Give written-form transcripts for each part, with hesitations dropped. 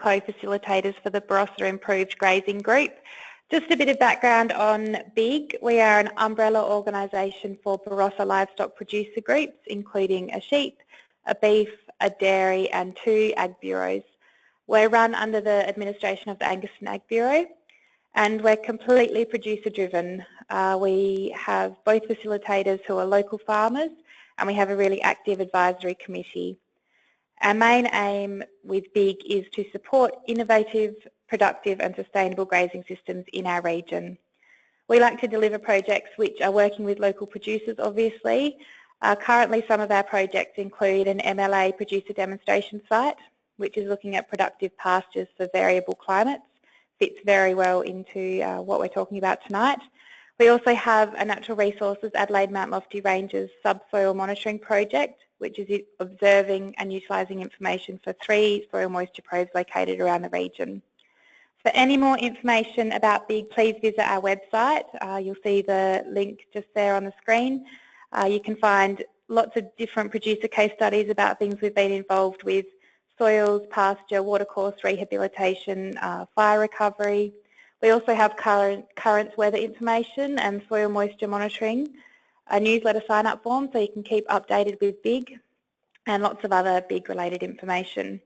co-facilitators for the Barossa Improved Grazing Group. Just a bit of background on BIGG. We are an umbrella organisation for Barossa livestock producer groups, including a sheep, a beef, a dairy and 2 ag bureaus. We're run under the administration of the Angus and Ag Bureau, and we're completely producer driven. We have both facilitators who are local farmers, and we have a really active advisory committee. Our main aim with BIGG is to support innovative, productive and sustainable grazing systems in our region. We like to deliver projects which are working with local producers, obviously. Currently some of our projects include an MLA producer demonstration site, which is looking at productive pastures for variable climates. Fits very well into what we're talking about tonight. We also have a Natural Resources Adelaide Mount Lofty Ranges subsoil monitoring project, which is observing and utilising information for 3 soil moisture probes located around the region. For any more information about BIGG, please visit our website. You'll see the link just there on the screen. You can find lots of different producer case studies about things we've been involved with: soils, pasture, watercourse rehabilitation, fire recovery. We also have current weather information and soil moisture monitoring, a newsletter sign-up form so you can keep updated with BIGG, and lots of other BIGG related information.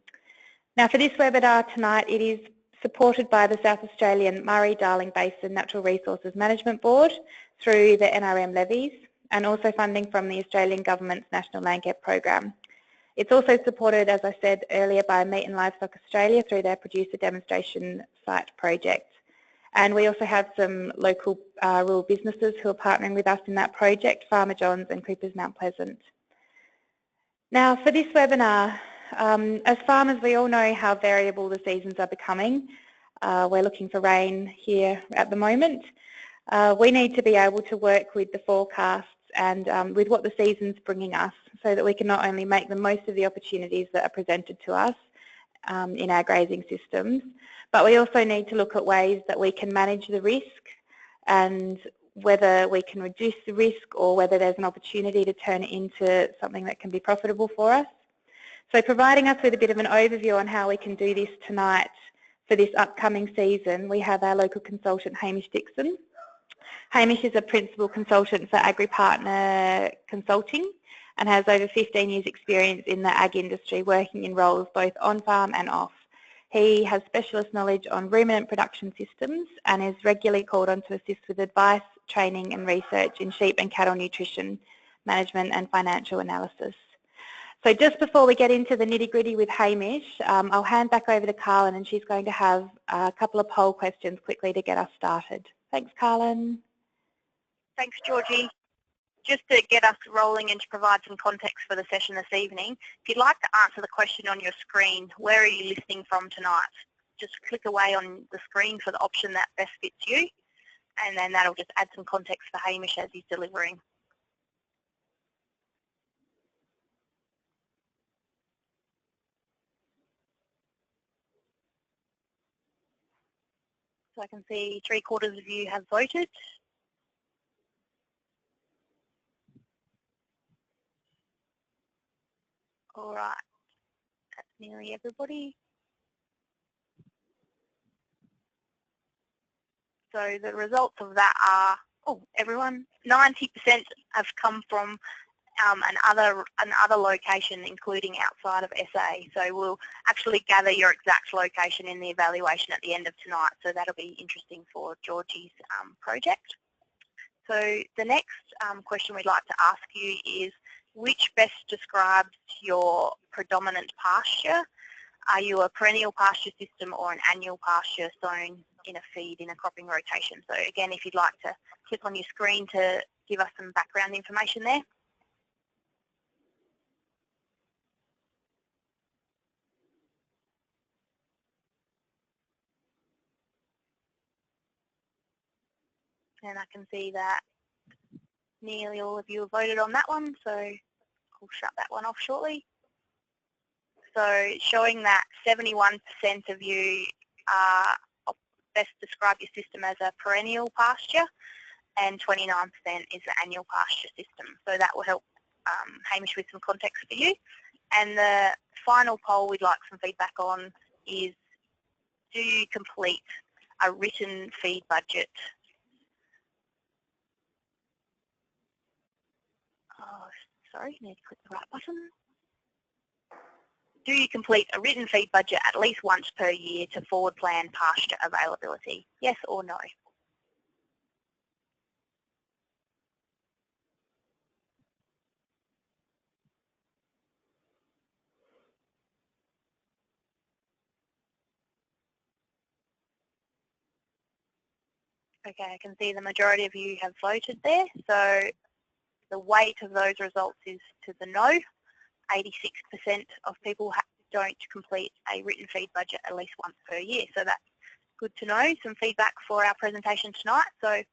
Now for this webinar tonight, it is supported by the South Australian Murray-Darling Basin Natural Resources Management Board through the NRM levies, and also funding from the Australian Government's National Landcare program. It's also supported, as I said earlier, by Meat Livestock Australia through their producer demonstration site project. And we also have some local rural businesses who are partnering with us in that project, Farmer John's and Coopers Mount Pleasant. Now for this webinar, as farmers we all know how variable the seasons are becoming. We're looking for rain here at the moment. We need to be able to work with the forecasts and with what the season's bringing us, so that we can not only make the most of the opportunities that are presented to us in our grazing systems, but we also need to look at ways that we can manage the risk and whether we can reduce the risk or whether there's an opportunity to turn it into something that can be profitable for us. So providing us with a bit of an overview on how we can do this tonight for this upcoming season, we have our local consultant Hamish Dickson. Hamish is a principal consultant for AgriPartner Consulting and has over 15 years experience in the ag industry, working in roles both on-farm and off. He has specialist knowledge on ruminant production systems and is regularly called on to assist with advice, training and research in sheep and cattle nutrition, management and financial analysis. So just before we get into the nitty-gritty with Hamish, I'll hand back over to Carlin, and she's going to have a couple of poll questions quickly to get us started. Thanks, Carlin. Thanks, Georgie. Just to get us rolling and to provide some context for the session this evening, if you'd like to answer the question on your screen, where are you listening from tonight? Just click away on the screen for the option that best fits you, and then that'll just add some context for Hamish as he's delivering. So I can see 3/4 of you have voted. All right, that's nearly everybody. So the results of that are, everyone, 90% have come from another location, including outside of SA. So we'll actually gather your exact location in the evaluation at the end of tonight. So that'll be interesting for Georgie's project. So the next question we'd like to ask you is, which best describes your predominant pasture? Are you a perennial pasture system or an annual pasture sown in a feed in a cropping rotation? So again, if you'd like to click on your screen to give us some background information there. And I can see that nearly all of you have voted on that one, so I'll shut that one off shortly. So showing that 71% of you best describe your system as a perennial pasture, and 29% is the annual pasture system. So that will help Hamish with some context for you. And the final poll we'd like some feedback on is, do you complete a written feed budget? Oh, sorry, need to click the right button. Do you complete a written feed budget at least once per year to forward plan pasture availability? Yes or no? Okay, I can see the majority of you have voted there. So the weight of those results is to the no. 86% of people don't complete a written feed budget at least once per year. So that's good to know. Some feedback for our presentation tonight. So I'm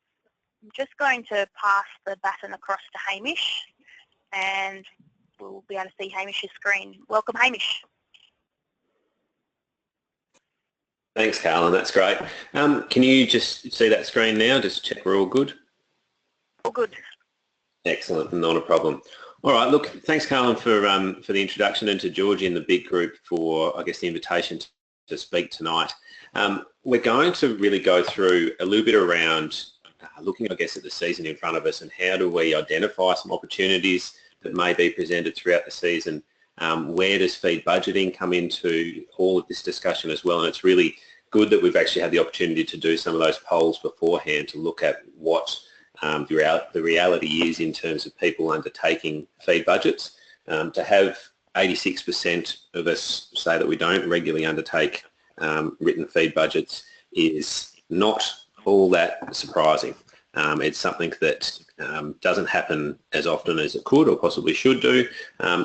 just going to pass the baton across to Hamish, and we'll be able to see Hamish's screen. Welcome, Hamish. Thanks, Carlin. That's great. Can you just see that screen now? Just check we're all good. All good. Excellent. Not a problem. All right. Look, thanks, Carlin, for the introduction, and to Georgie and the BIGG group for, I guess, the invitation to speak tonight. We're going to really go through a little bit around looking, I guess, at the season in front of us and how do we identify some opportunities that may be presented throughout the season. Where does feed budgeting come into all of this discussion as well? And it's really good that we've actually had the opportunity to do some of those polls beforehand to look at what the reality is in terms of people undertaking feed budgets. To have 86% of us say that we don't regularly undertake written feed budgets is not all that surprising. It's something that doesn't happen as often as it could or possibly should do.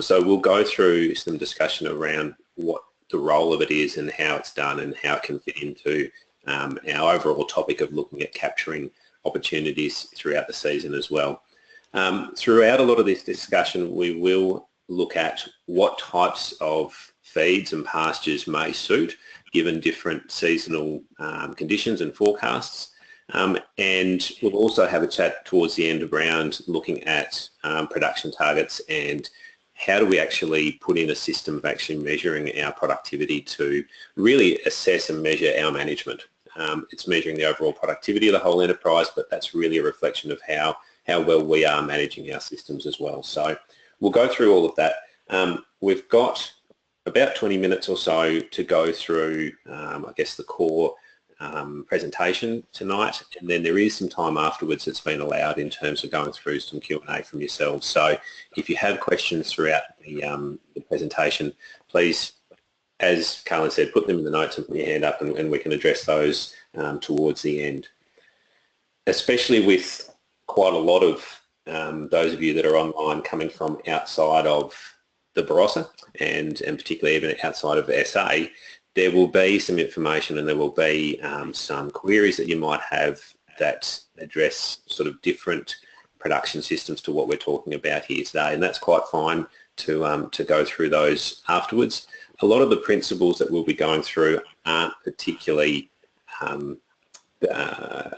So we'll go through some discussion around what the role of it is and how it's done and how it can fit into our overall topic of looking at capturing opportunities throughout the season as well. Throughout a lot of this discussion, we will look at what types of feeds and pastures may suit given different seasonal conditions and forecasts. And we'll also have a chat towards the end around looking at production targets and how do we actually put in a system of actually measuring our productivity to really assess and measure our management. It's measuring the overall productivity of the whole enterprise, but that's really a reflection of how well we are managing our systems as well. So we'll go through all of that. We've got about 20 minutes or so to go through, I guess, the core presentation tonight, and then there is some time afterwards that's been allowed in terms of going through some Q&A from yourselves. So if you have questions throughout the presentation, please, as Carlin said, put them in the notes and put your hand up, and we can address those towards the end. Especially with quite a lot of those of you that are online coming from outside of the Barossa and particularly even outside of SA, there will be some information and there will be some queries that you might have that address sort of different production systems to what we're talking about here today, and that's quite fine to go through those afterwards. A lot of the principles that we'll be going through aren't particularly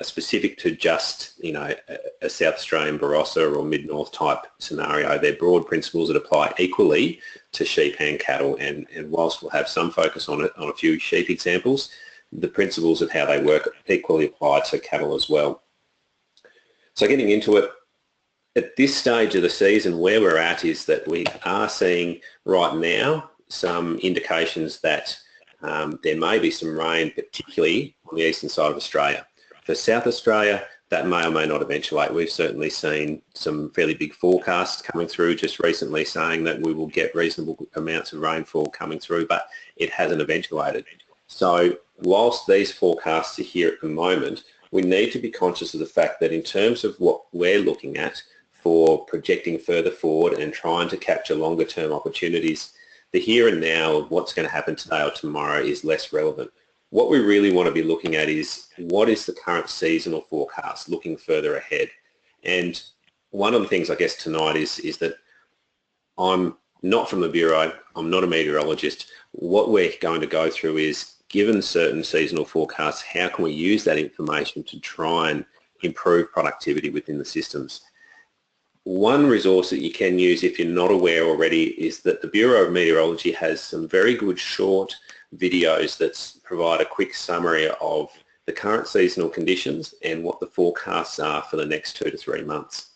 specific to just, you know, a South Australian Barossa or mid-north type scenario. They're broad principles that apply equally to sheep and cattle, and whilst we'll have some focus on a few sheep examples, the principles of how they work equally apply to cattle as well. So getting into it, at this stage of the season, where we're at is that we are seeing right now some indications that there may be some rain, particularly on the eastern side of Australia. For South Australia, that may or may not eventuate. We've certainly seen some fairly big forecasts coming through just recently saying that we will get reasonable amounts of rainfall coming through, but it hasn't eventuated. So whilst these forecasts are here at the moment, we need to be conscious of the fact that in terms of what we're looking at for projecting further forward and trying to capture longer term opportunities, the here and now of what's going to happen today or tomorrow is less relevant. What we really want to be looking at is what is the current seasonal forecast, looking further ahead. And one of the things I guess tonight is that I'm not from the Bureau, I'm not a meteorologist. What we're going to go through is, given certain seasonal forecasts, how can we use that information to try and improve productivity within the systems? One resource that you can use if you're not aware already is that the Bureau of Meteorology has some very good short videos that provide a quick summary of the current seasonal conditions and what the forecasts are for the next 2 to 3 months.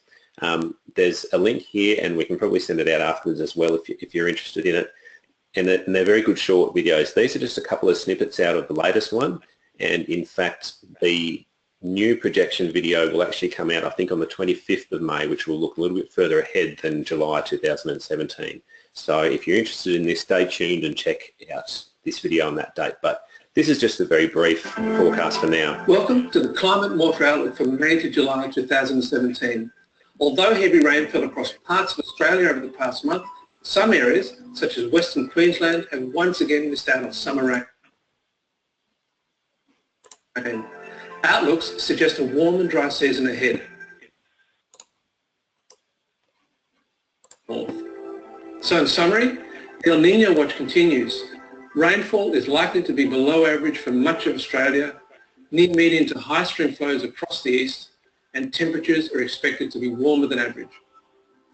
There's a link here, and we can probably send it out afterwards as well if you're interested in it. And they're very good short videos. These are just a couple of snippets out of the latest one, and in fact the new projection video will actually come out I think on the 25th of May, which will look a little bit further ahead than July 2017. So if you're interested in this, stay tuned and check out this video on that date. But this is just a very brief forecast for now. Welcome to the Climate and Water Outlook from May to July 2017. Although heavy rain fell across parts of Australia over the past month, some areas, such as Western Queensland, have once again missed out on summer rain. Outlooks suggest a warm and dry season ahead. So in summary, the El Niño watch continues. Rainfall is likely to be below average for much of Australia, near medium to high stream flows across the east, and temperatures are expected to be warmer than average.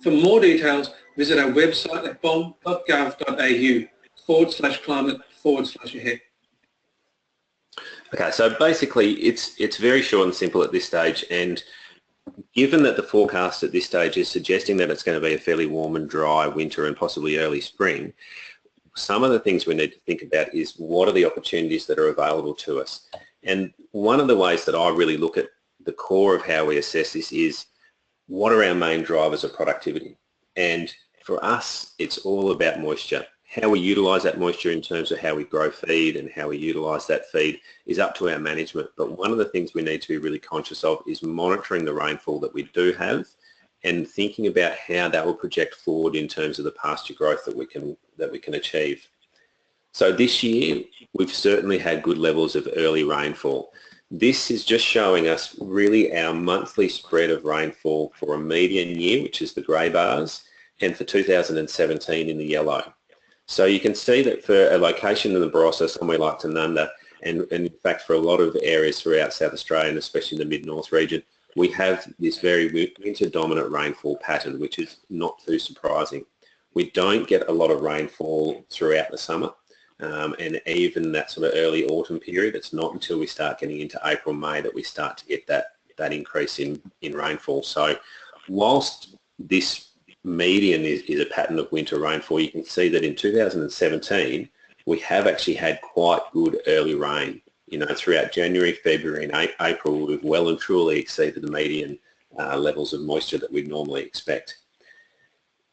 For more details, visit our website at bom.gov.au/climate/ahead. Okay, so basically it's very short and simple at this stage, and given that the forecast at this stage is suggesting that it's going to be a fairly warm and dry winter and possibly early spring, some of the things we need to think about is what are the opportunities that are available to us. And one of the ways that I really look at the core of how we assess this is what are our main drivers of productivity. And for us, it's all about moisture. How we utilise that moisture in terms of how we grow feed and how we utilise that feed is up to our management. But one of the things we need to be really conscious of is monitoring the rainfall that we do have and thinking about how that will project forward in terms of the pasture growth that we can achieve. So this year, we've certainly had good levels of early rainfall. This is just showing us really our monthly spread of rainfall for a median year, which is the grey bars, and for 2017 in the yellow. So you can see that for a location in the Barossa, somewhere like Tanunda, and in fact for a lot of areas throughout South Australia, and especially in the mid-north region, we have this very winter-dominant rainfall pattern, which is not too surprising. We don't get a lot of rainfall throughout the summer, and even that sort of early autumn period. It's not until we start getting into April, May that we start to get that increase in rainfall. So whilst this median is a pattern of winter rainfall, you can see that in 2017 we have actually had quite good early rain. You know, throughout January, February and April we've well and truly exceeded the median levels of moisture that we'd normally expect.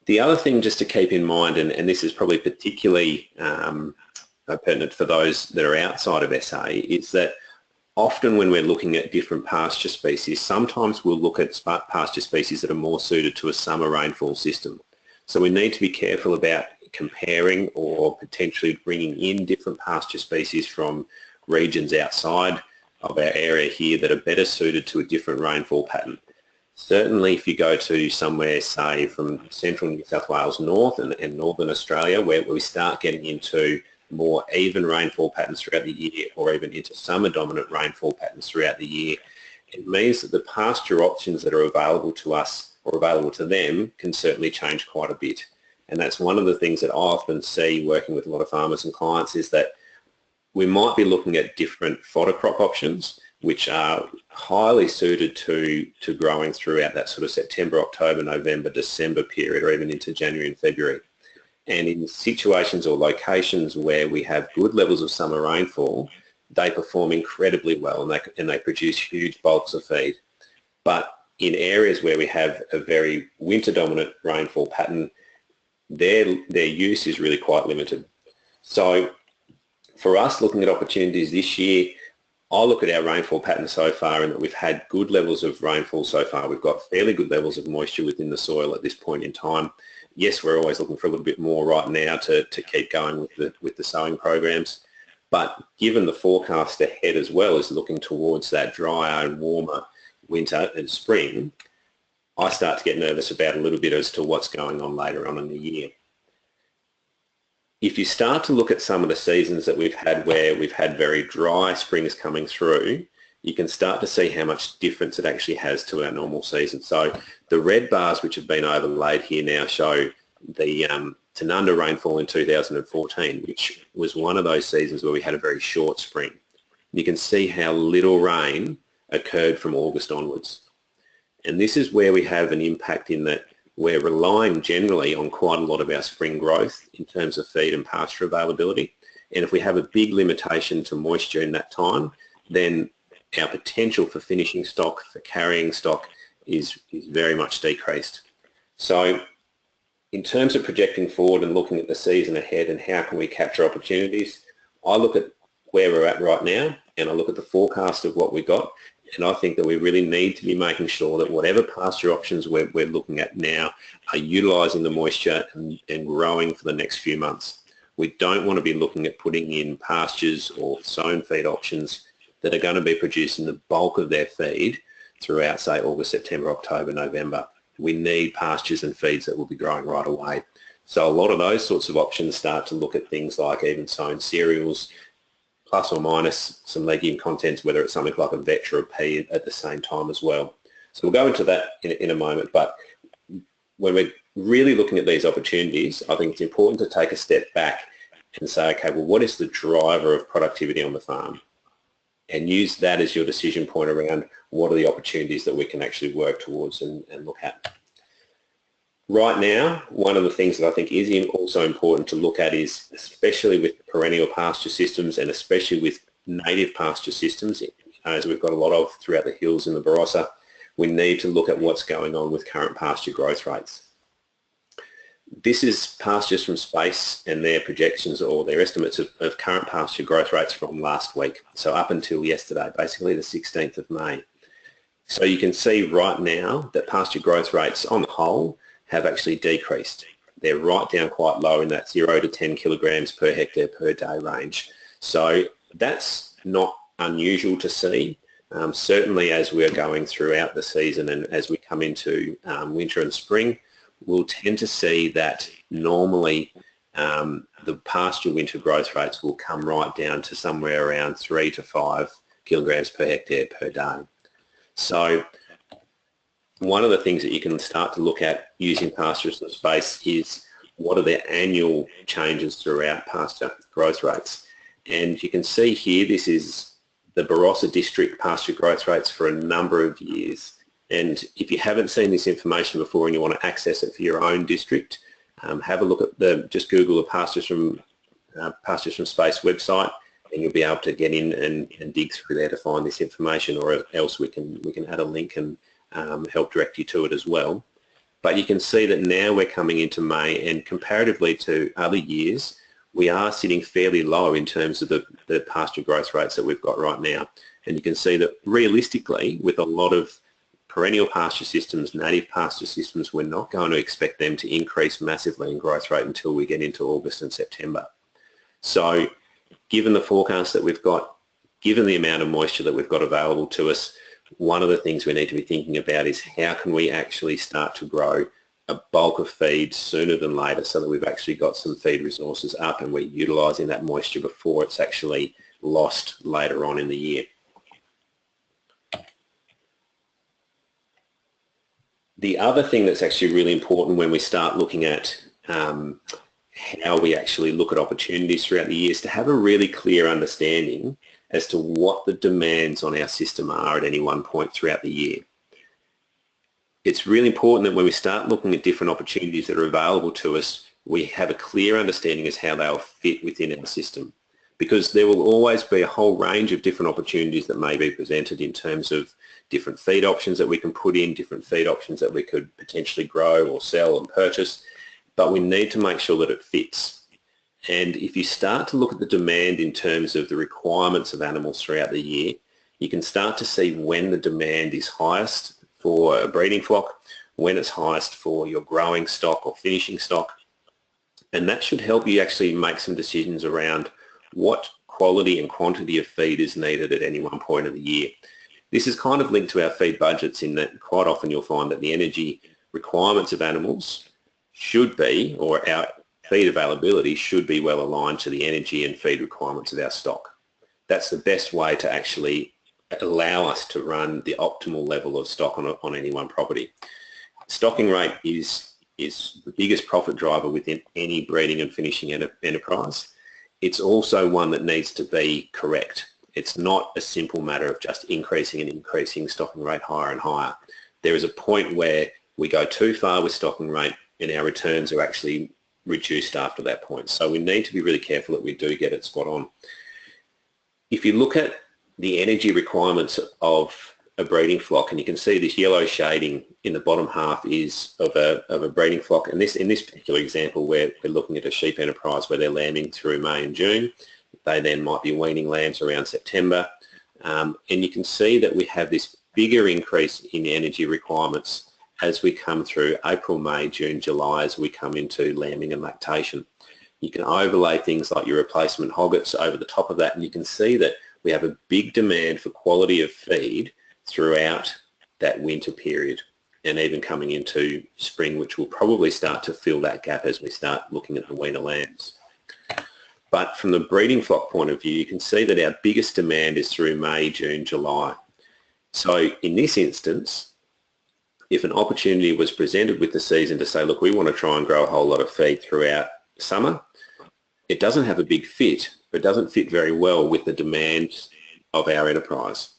The other thing just to keep in mind, and this is probably particularly pertinent for those that are outside of SA, is that often when we're looking at different pasture species, sometimes we'll look at pasture species that are more suited to a summer rainfall system. So we need to be careful about comparing or potentially bringing in different pasture species from regions outside of our area here that are better suited to a different rainfall pattern. Certainly if you go to somewhere, say, from central New South Wales north and northern Australia, where we start getting into more even rainfall patterns throughout the year, or even into summer dominant rainfall patterns throughout the year, it means that the pasture options that are available to us or available to them can certainly change quite a bit. And that's one of the things that I often see working with a lot of farmers and clients, is that we might be looking at different fodder crop options which are highly suited to growing throughout that sort of September, October, November, December period, or even into January and February. And in situations or locations where we have good levels of summer rainfall, they perform incredibly well and they produce huge bulks of feed. But in areas where we have a very winter dominant rainfall pattern, their use is really quite limited. So for us, looking at opportunities this year, I look at our rainfall pattern so far and that we've had good levels of rainfall so far. We've got fairly good levels of moisture within the soil at this point in time. Yes, we're always looking for a little bit more right now to keep going with the sowing programs. But given the forecast ahead as well is looking towards that drier and warmer winter and spring, I start to get nervous about a little bit as to what's going on later on in the year. If you start to look at some of the seasons that we've had where we've had very dry springs coming through, you can start to see how much difference it actually has to our normal season. So the red bars which have been overlaid here now show the Tanunda rainfall in 2014, which was one of those seasons where we had a very short spring. You can see how little rain occurred from August onwards. And this is where we have an impact in that we're relying generally on quite a lot of our spring growth in terms of feed and pasture availability. And if we have a big limitation to moisture in that time, then our potential for finishing stock, for carrying stock is very much decreased. So in terms of projecting forward and looking at the season ahead and how can we capture opportunities, I look at where we're at right now and I look at the forecast of what we've got, and I think that we really need to be making sure that whatever pasture options we're looking at now are utilising the moisture and growing for the next few months. We don't want to be looking at putting in pastures or sown feed options that are going to be producing the bulk of their feed throughout, say, August, September, October, November. We need pastures and feeds that will be growing right away. So a lot of those sorts of options start to look at things like even sown cereals, plus or minus some legume contents, whether it's something like a vetch or a pea at the same time as well. So we'll go into that in a moment, but when we're really looking at these opportunities, I think it's important to take a step back and say, okay, well, what is the driver of productivity on the farm? And use that as your decision point around what are the opportunities that we can actually work towards and look at. Right now, one of the things that I think is also important to look at is, especially with perennial pasture systems and especially with native pasture systems, as we've got a lot of throughout the hills in the Barossa, we need to look at what's going on with current pasture growth rates. This is Pastures from Space and their projections or their estimates of current pasture growth rates from last week, so up until yesterday, basically the 16th of May. So you can see right now that pasture growth rates on the whole have actually decreased. They're right down quite low in that 0 to 10 kilograms per hectare per day range. So that's not unusual to see. Certainly as we're going throughout the season and as we come into winter and spring, we'll tend to see that normally the pasture winter growth rates will come right down to somewhere around 3 to 5 kilograms per hectare per day. So one of the things that you can start to look at using Pastures from Space is what are the annual changes throughout pasture growth rates. And you can see here, this is the Barossa district pasture growth rates for a number of years. And if you haven't seen this information before and you want to access it for your own district, have a look at just Google the Pastures from Space website, and you'll be able to get in and dig through there to find this information, or else we can add a link and help direct you to it as well. But you can see that now we're coming into May, and comparatively to other years, we are sitting fairly low in terms of the pasture growth rates that we've got right now. And you can see that realistically, with a lot of perennial pasture systems, native pasture systems, we're not going to expect them to increase massively in growth rate until we get into August and September. So given the forecast that we've got, given the amount of moisture that we've got available to us, one of the things we need to be thinking about is how can we actually start to grow a bulk of feed sooner than later, so that we've actually got some feed resources up and we're utilising that moisture before it's actually lost later on in the year. The other thing that's actually really important when we start looking at how we actually look at opportunities throughout the year is to have a really clear understanding as to what the demands on our system are at any one point throughout the year. It's really important that when we start looking at different opportunities that are available to us, we have a clear understanding as how they'll fit within our system, because there will always be a whole range of different opportunities that may be presented in terms of different feed options that we can put in, different feed options that we could potentially grow or sell and purchase, but we need to make sure that it fits. And if you start to look at the demand in terms of the requirements of animals throughout the year, you can start to see when the demand is highest for a breeding flock, when it's highest for your growing stock or finishing stock. And that should help you actually make some decisions around what quality and quantity of feed is needed at any one point of the year. This is kind of linked to our feed budgets, in that quite often you'll find that the energy requirements of animals should be, or our feed availability should be, well aligned to the energy and feed requirements of our stock. That's the best way to actually allow us to run the optimal level of stock on any one property. Stocking rate is is the biggest profit driver within any breeding and finishing enterprise. It's also one that needs to be correct. It's not a simple matter of just increasing and increasing stocking rate higher and higher. There is a point where we go too far with stocking rate and our returns are actually reduced after that point. So we need to be really careful that we do get it spot on. If you look at the energy requirements of a breeding flock, and you can see this yellow shading in the bottom half is of a breeding flock, and in this particular example we're looking at a sheep enterprise where they're lambing through May and June. They then might be weaning lambs around September, and you can see that we have this bigger increase in energy requirements as we come through April, May, June, July, as we come into lambing and lactation. You can overlay things like your replacement hoggets over the top of that, and you can see that we have a big demand for quality of feed throughout that winter period, and even coming into spring, which will probably start to fill that gap as we start looking at the weaner lambs. But from the breeding flock point of view, you can see that our biggest demand is through May, June, July. So in this instance, if an opportunity was presented with the season to say, look, we want to try and grow a whole lot of feed throughout summer, it doesn't have a big fit, but it doesn't fit very well with the demand of our enterprise.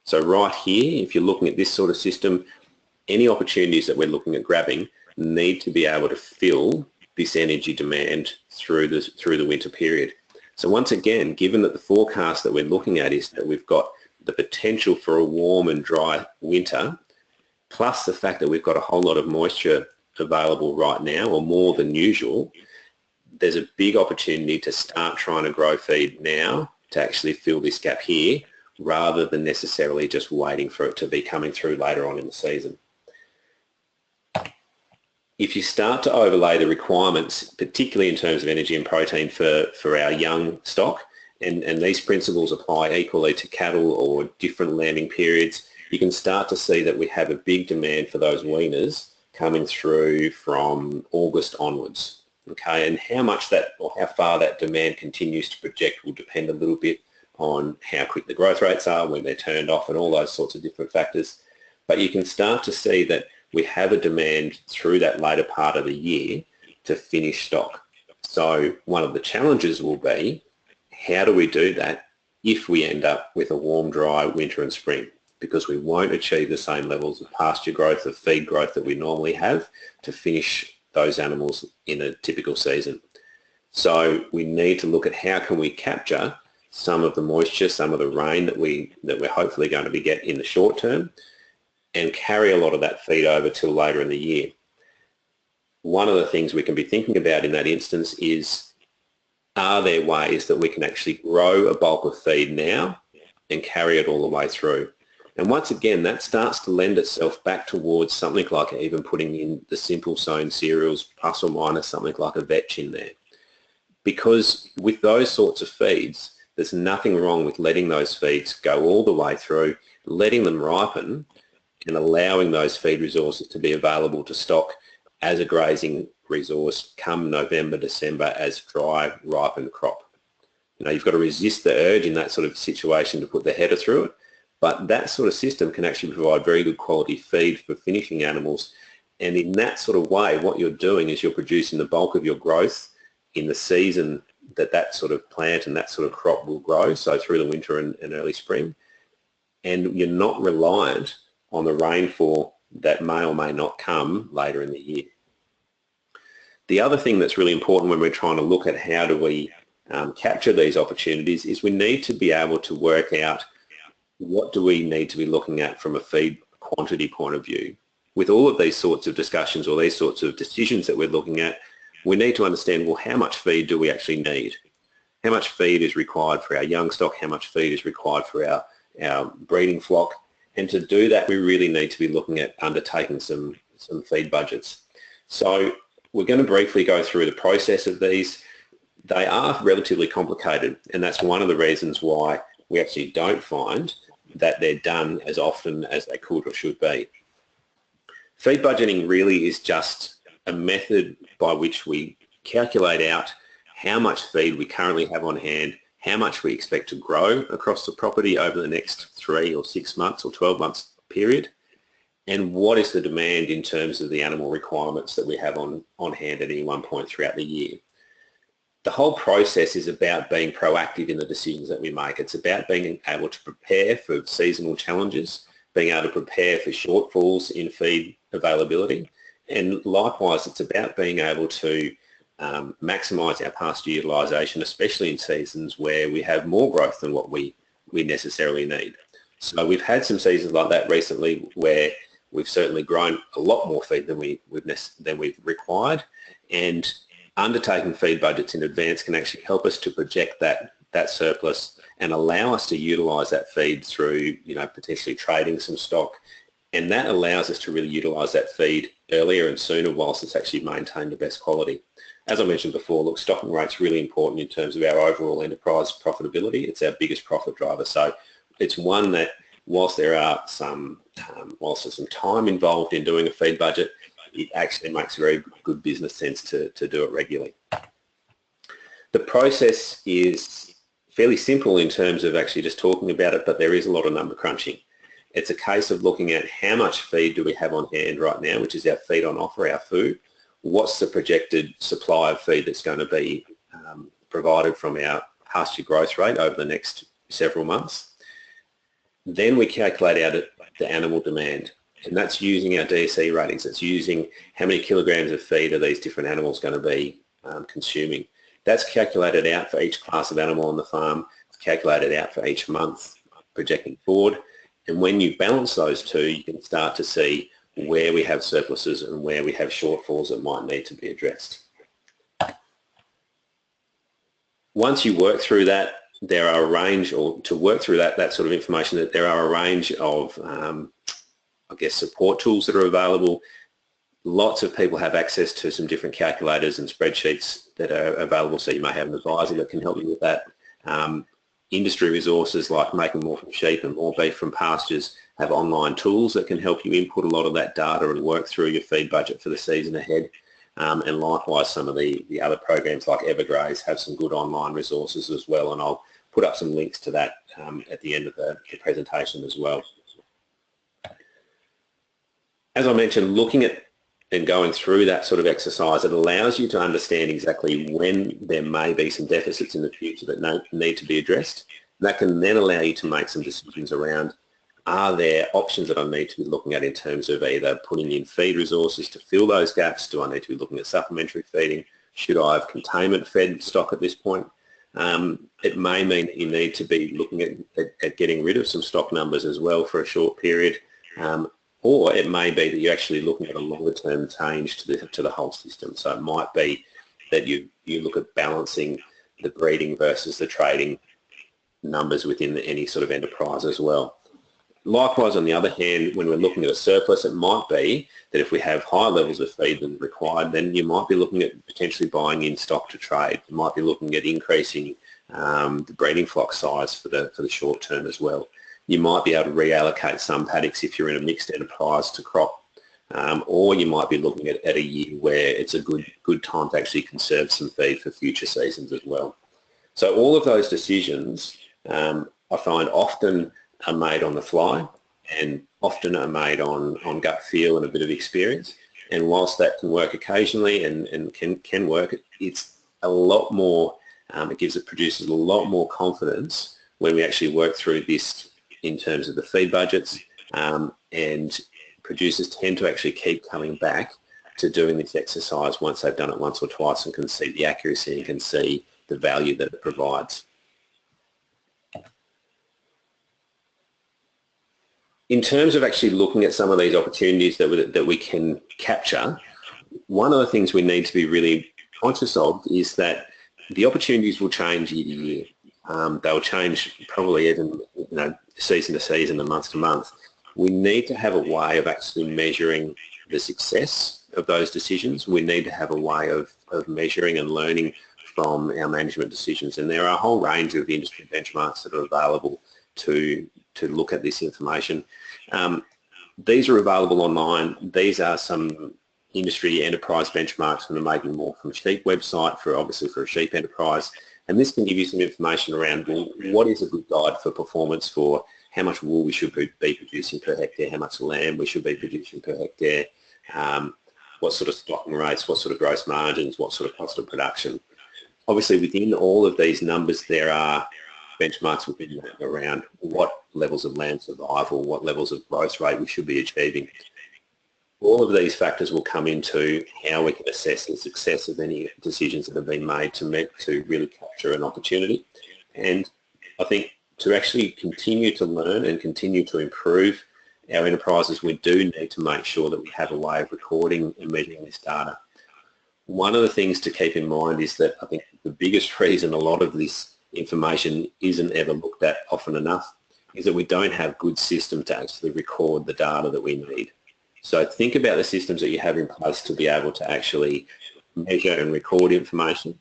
So right here, if you're looking at this sort of system, any opportunities that we're looking at grabbing need to be able to fill this energy demand through the winter period. So once again, given that the forecast that we're looking at is that we've got the potential for a warm and dry winter, plus the fact that we've got a whole lot of moisture available right now, or more than usual, there's a big opportunity to start trying to grow feed now to actually fill this gap here, rather than necessarily just waiting for it to be coming through later on in the season. If you start to overlay the requirements, particularly in terms of energy and protein for our young stock, and these principles apply equally to cattle or different lambing periods, you can start to see that we have a big demand for those weaners coming through from August onwards. Okay, and how much that, or how far that demand continues to project, will depend a little bit on how quick the growth rates are, when they're turned off, and all those sorts of different factors. But you can start to see that we have a demand through that later part of the year to finish stock. So one of the challenges will be, how do we do that if we end up with a warm, dry winter and spring? Because we won't achieve the same levels of pasture growth, of feed growth that we normally have to finish those animals in a typical season. So we need to look at how can we capture some of the moisture, some of the rain that we're hopefully going to be getting in the short term, and carry a lot of that feed over till later in the year. One of the things we can be thinking about in that instance is, are there ways that we can actually grow a bulk of feed now and carry it all the way through? And once again, that starts to lend itself back towards something like even putting in the simple sown cereals, plus or minus something like a vetch in there. Because with those sorts of feeds, there's nothing wrong with letting those feeds go all the way through, letting them ripen, and allowing those feed resources to be available to stock as a grazing resource come November, December as dry, ripened crop. You know, you've got to resist the urge in that sort of situation to put the header through it, but that sort of system can actually provide very good quality feed for finishing animals. And in that sort of way, what you're doing is you're producing the bulk of your growth in the season that sort of plant and that sort of crop will grow, so through the winter and early spring. And you're not reliant on the rainfall that may or may not come later in the year. The other thing that's really important when we're trying to look at how do we capture these opportunities is we need to be able to work out what do we need to be looking at from a feed quantity point of view. With all of these sorts of discussions or these sorts of decisions that we're looking at, we need to understand, well, how much feed do we actually need? How much feed is required for our young stock? How much feed is required for our breeding flock? And to do that, we really need to be looking at undertaking some feed budgets. So we're going to briefly go through the process of these. They are relatively complicated, and that's one of the reasons why we actually don't find that they're done as often as they could or should be. Feed budgeting really is just a method by which we calculate out how much feed we currently have on hand, how much we expect to grow across the property over the next 3 or 6 months or 12 months period, and what is the demand in terms of the animal requirements that we have on hand at any one point throughout the year. The whole process is about being proactive in the decisions that we make. It's about being able to prepare for seasonal challenges, being able to prepare for shortfalls in feed availability, and likewise it's about being able to maximise our pasture utilisation, especially in seasons where we have more growth than what we necessarily need. So we've had some seasons like that recently where we've certainly grown a lot more feed than we've required, and undertaking feed budgets in advance can actually help us to project that surplus and allow us to utilise that feed through, potentially trading some stock, and that allows us to really utilise that feed earlier and sooner whilst it's actually maintained the best quality. As I mentioned before, look, stocking rate's really important in terms of our overall enterprise profitability. It's our biggest profit driver, so it's one that whilst there's some time involved in doing a feed budget, it actually makes very good business sense to do it regularly. The process is fairly simple in terms of actually just talking about it, but there is a lot of number crunching. It's a case of looking at how much feed do we have on hand right now, which is our feed on offer, our food. What's the projected supply of feed that's going to be provided from our pasture growth rate over the next several months. Then we calculate out the animal demand, and that's using our DSE ratings. It's using how many kilograms of feed are these different animals going to be consuming. That's calculated out for each class of animal on the farm. It's calculated out for each month, projecting forward. And when you balance those two, you can start to see where we have surpluses and where we have shortfalls that might need to be addressed. Once you work through that, there are a range, or to work through that sort of information, that there are a range of, I guess, support tools that are available. Lots of people have access to some different calculators and spreadsheets that are available, so you may have an advisor that can help you with that. Industry resources like Making More from Sheep and More Beef from Pastures have online tools that can help you input a lot of that data and work through your feed budget for the season ahead. And likewise, some of the other programs like Evergraze have some good online resources as well, and I'll put up some links to that at the end of the presentation as well. As I mentioned, looking at and going through that sort of exercise, it allows you to understand exactly when there may be some deficits in the future that need to be addressed. That can then allow you to make some decisions around, are there options that I need to be looking at in terms of either putting in feed resources to fill those gaps? Do I need to be looking at supplementary feeding? Should I have containment fed stock at this point? It may mean that you need to be looking at getting rid of some stock numbers as well for a short period. Or it may be that you're actually looking at a longer term change to the whole system. So it might be that you look at balancing the breeding versus the trading numbers within any sort of enterprise as well. Likewise, on the other hand, when we're looking at a surplus, it might be that if we have higher levels of feed than required, then you might be looking at potentially buying in stock to trade. You might be looking at increasing the breeding flock size for the short term as well. You might be able to reallocate some paddocks if you're in a mixed enterprise to crop, or you might be looking at a year where it's a good time to actually conserve some feed for future seasons as well. So all of those decisions I find often are made on the fly, and often are made on gut feel and a bit of experience. And whilst that can work occasionally and can work, it's a lot more, it gives producers a lot more confidence when we actually work through this in terms of the feed budgets, and producers tend to actually keep coming back to doing this exercise once they've done it once or twice and can see the accuracy and can see the value that it provides. In terms of actually looking at some of these opportunities that we can capture, one of the things we need to be really conscious of is that the opportunities will change year to year. They'll change probably even season to season and month to month. We need to have a way of actually measuring the success of those decisions. We need to have a way of measuring and learning from our management decisions, and there are a whole range of industry benchmarks that are available to look at this information. These are available online. These are some industry enterprise benchmarks from the Making More from Sheep website, obviously for a sheep enterprise. And this can give you some information around, well, what is a good guide for performance for how much wool we should be producing per hectare, how much lamb we should be producing per hectare, what sort of stocking rates, what sort of gross margins, what sort of cost of production. Obviously, within all of these numbers, there are benchmarks within that around what levels of land survival, what levels of growth rate we should be achieving. All of these factors will come into how we can assess the success of any decisions that have been made to really capture an opportunity. And I think to actually continue to learn and continue to improve our enterprises, we do need to make sure that we have a way of recording and measuring this data. One of the things to keep in mind is that I think the biggest reason a lot of this information isn't ever looked at often enough is that we don't have good systems to actually record the data that we need. So think about the systems that you have in place to be able to actually measure and record information.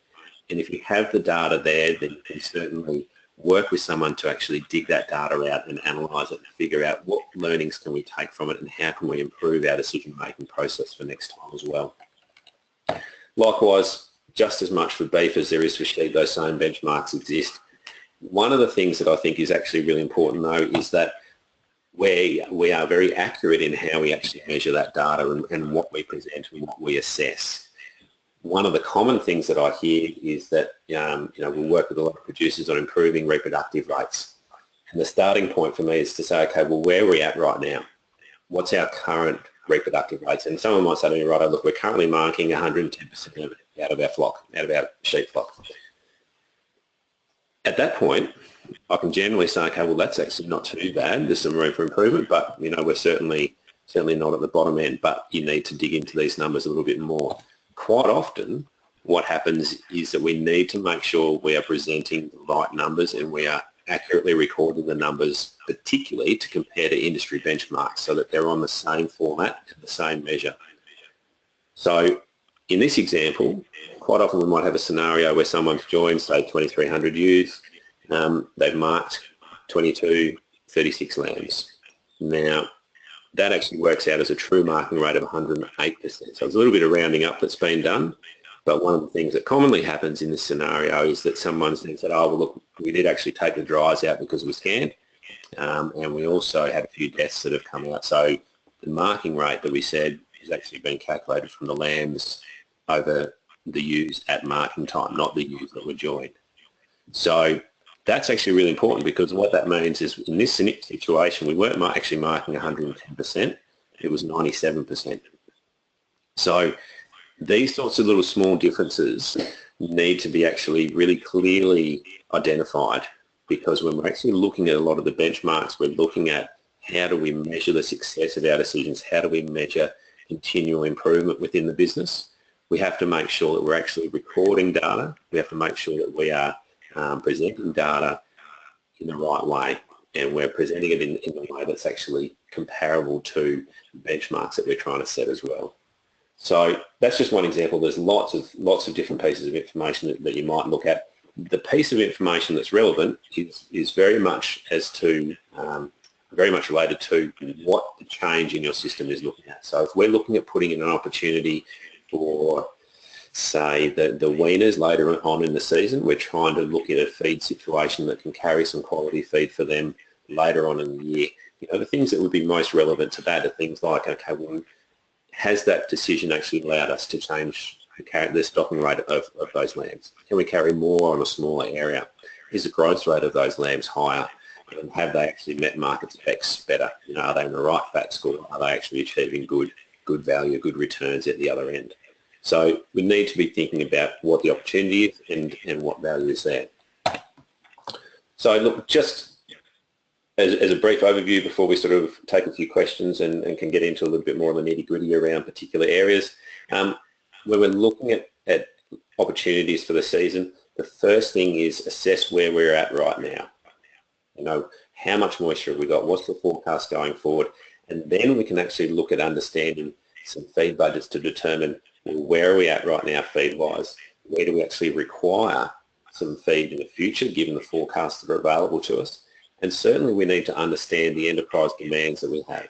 And if you have the data there, then you can certainly work with someone to actually dig that data out and analyse it and figure out what learnings can we take from it and how can we improve our decision-making process for next time as well. Likewise, just as much for beef as there is for sheep, those same benchmarks exist. One of the things that I think is actually really important though is that we are very accurate in how we actually measure that data and what we present and what we assess. One of the common things that I hear is that we work with a lot of producers on improving reproductive rates. And the starting point for me is to say, okay, well, where are we at right now? What's our current reproductive rates? And someone might say to me, right, look, we're currently marking 110% out of our flock, out of our sheep flock. At that point, I can generally say, okay, well, that's actually not too bad. There's some room for improvement, but we're certainly not at the bottom end. But you need to dig into these numbers a little bit more. Quite often, what happens is that we need to make sure we are presenting the right numbers and we are accurately recording the numbers, particularly to compare to industry benchmarks, so that they're on the same format and the same measure. So in this example, quite often we might have a scenario where someone's joined, say, 2,300 ewes. They've marked 36 lambs. Now, that actually works out as a true marking rate of 108%. So it's a little bit of rounding up that's been done. But one of the things that commonly happens in this scenario is that someone's then said, oh, well, look, we did actually take the dries out because it was scanned. And we also had a few deaths that have come out. So the marking rate that we said has actually been calculated from the lambs over the ewes at marking time, not the ewes that were joined. So that's actually really important, because what that means is in this situation, we weren't actually marking 110%, it was 97%. So these sorts of little small differences need to be actually really clearly identified, because when we're actually looking at a lot of the benchmarks, we're looking at how do we measure the success of our decisions, how do we measure continual improvement within the business. We have to make sure that we're actually recording data, we have to make sure that we are presenting data in the right way, and we're presenting it in a way that's actually comparable to benchmarks that we're trying to set as well. So that's just one example. There's lots of different pieces of information that you might look at. The piece of information that's relevant is very much related to what the change in your system is looking at. So if we're looking at putting in an opportunity for, say, the weaners later on in the season, we're trying to look at a feed situation that can carry some quality feed for them later on in the year. The things that would be most relevant to that are things like, okay, well, has that decision actually allowed us to change the stocking rate of those lambs? Can we carry more on a smaller area? Is the growth rate of those lambs higher? And have they actually met market specs better? Are they in the right fat score? Are they actually achieving good value, good returns at the other end? So we need to be thinking about what the opportunity is and what value is there. So look, just as a brief overview before we sort of take a few questions and can get into a little bit more of the nitty-gritty around particular areas. When we're looking at opportunities for the season, the first thing is assess where we're at right now. How much moisture have we got? What's the forecast going forward? And then we can actually look at understanding some feed budgets to determine, well, where are we at right now feed-wise? Where do we actually require some feed in the future, given the forecasts that are available to us? And certainly we need to understand the enterprise demands that we have.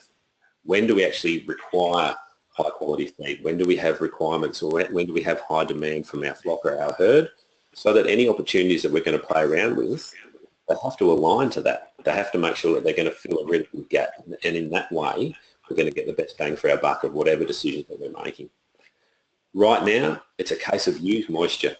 When do we actually require high quality feed? When do we have requirements, or when do we have high demand from our flock or our herd? so that any opportunities that we're going to play around with, they have to align to that. They have to make sure that they're going to fill a really good gap, and in that way we're going to get the best bang for our buck of whatever decisions that we're making. Right now it's a case of use moisture.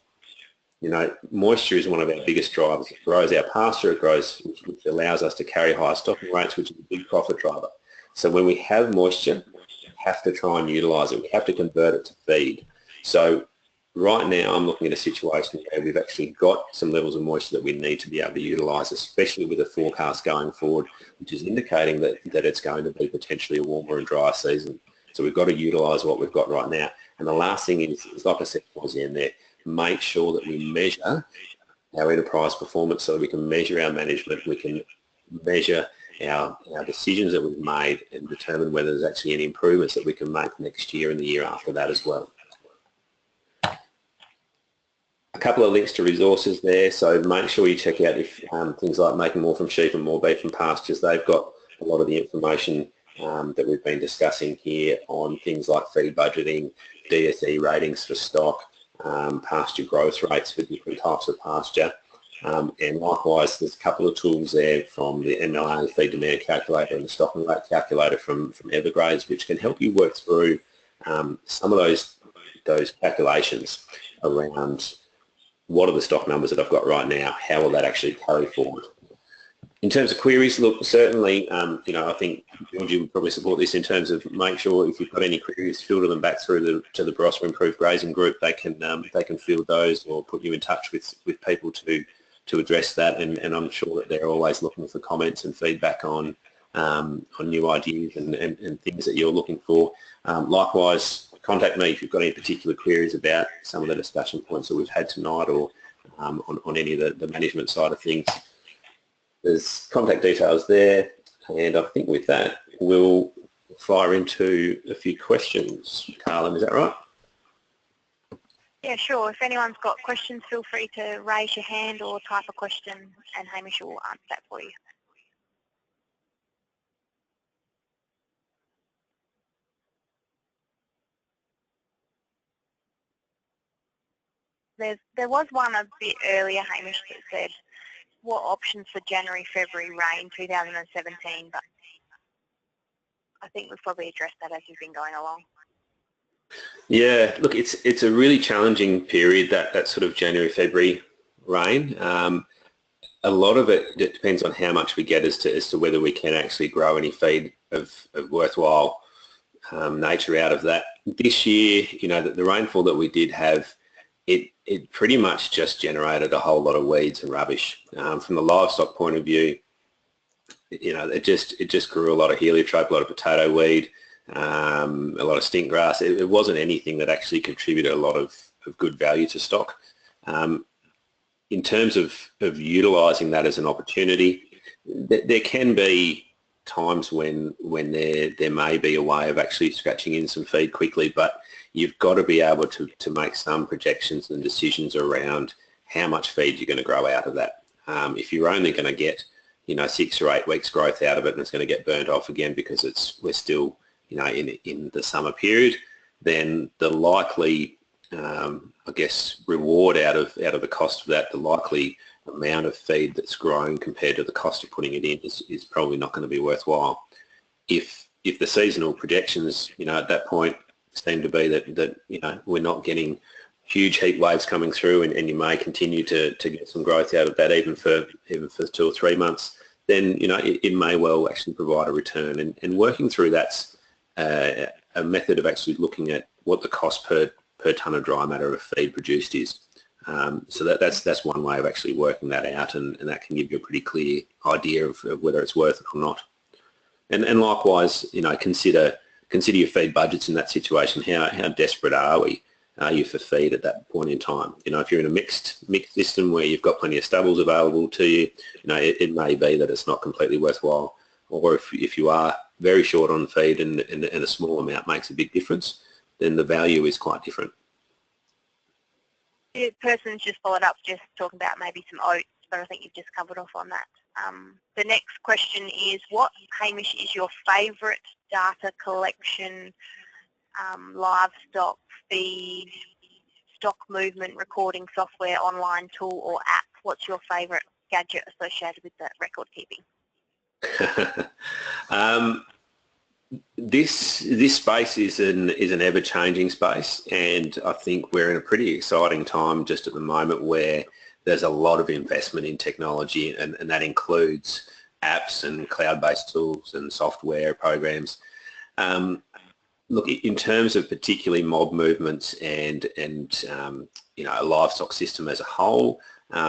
You know, moisture is one of our biggest drivers. It grows our pasture, which allows us to carry higher stocking rates, which is a big profit driver. So when we have moisture, we have to try and utilise it. We have to convert it to feed. So right now I'm looking at a situation where we've actually got some levels of moisture that we need to be able to utilise, especially with the forecast going forward, which is indicating that it's going to be potentially a warmer and drier season. So we've got to utilise what we've got right now. And the last thing is like I said towards the end there, make sure that we measure our enterprise performance so that we can measure our management, we can measure our decisions that we've made and determine whether there's actually any improvements that we can make next year and the year after that as well. A couple of links to resources there, so make sure you check out if things like Making More from Sheep and More Beef from Pastures. They've got a lot of the information that we've been discussing here on things like feed budgeting, DSE ratings for stock, pasture growth rates for different types of pasture, and likewise there's a couple of tools there from the MLA feed demand calculator and the stocking rate calculator from Evergrades, which can help you work through some of those calculations around what are the stock numbers that I've got right now, how will that actually carry forward. In terms of queries, look, certainly, you know, I think Georgie would probably support this in terms of make sure if you've got any queries, filter them back through to the Barossa Improved Grazing Group. They can field those or put you in touch with people to address that. And I'm sure that they're always looking for comments and feedback on new ideas and things that you're looking for. Likewise, contact me if you've got any particular queries about some of the discussion points that we've had tonight or on any of the management side of things. There's contact details there, and I think with that we'll fire into a few questions. Carlin, is that right? Yeah, sure. If anyone's got questions, feel free to raise your hand or type a question and Hamish will answer that for you. There was one a bit earlier, Hamish, that said, what options for January, February rain 2017, but I think we've probably addressed that as we've been going along. Yeah, look, it's a really challenging period, that sort of January, February rain. A lot of it depends on how much we get as to whether we can actually grow any feed of worthwhile nature out of that. This year, you know, the rainfall that we did have, it pretty much just generated a whole lot of weeds and rubbish. From the livestock point of view, you know, it just grew a lot of heliotrope, a lot of potato weed, a lot of stink grass. It wasn't anything that actually contributed a lot of good value to stock. In terms of utilising that as an opportunity, there can be times when there may be a way of actually scratching in some feed quickly, but you've got to be able to make some projections and decisions around how much feed you're going to grow out of that. If you're only going to get, you know, 6 or 8 weeks growth out of it and it's going to get burnt off again because we're still, you know, in the summer period, then the likely, I guess, reward out of the cost of that, the likely amount of feed that's grown compared to the cost of putting it in is probably not going to be worthwhile. If the seasonal projections, you know, at that point seem to be that you know, we're not getting huge heat waves coming through and you may continue to get some growth out of that even for 2 or 3 months, then, you know, it may well actually provide a return. And working through that's a method of actually looking at what the cost per tonne of dry matter of feed produced is. So that's one way of actually working that out, and that can give you a pretty clear idea of whether it's worth it or not. And likewise, you know, consider your feed budgets in that situation. How desperate are you for feed at that point in time? You know, if you're in a mixed system where you've got plenty of stubbles available to you, you know, it may be that it's not completely worthwhile. Or if you are very short on feed and a small amount makes a big difference, then the value is quite different. The person's just followed up just talking about maybe some oats, but I think you've just covered off on that. The next question is, what, Hamish, is your favourite data collection livestock feed stock movement recording software, online tool or app? What's your favourite gadget associated with that record keeping? This space is an ever-changing space, and I think we're in a pretty exciting time just at the moment where there's a lot of investment in technology, and that includes apps and cloud-based tools and software programs. Look, in terms of particularly mob movements and you know, a livestock system as a whole,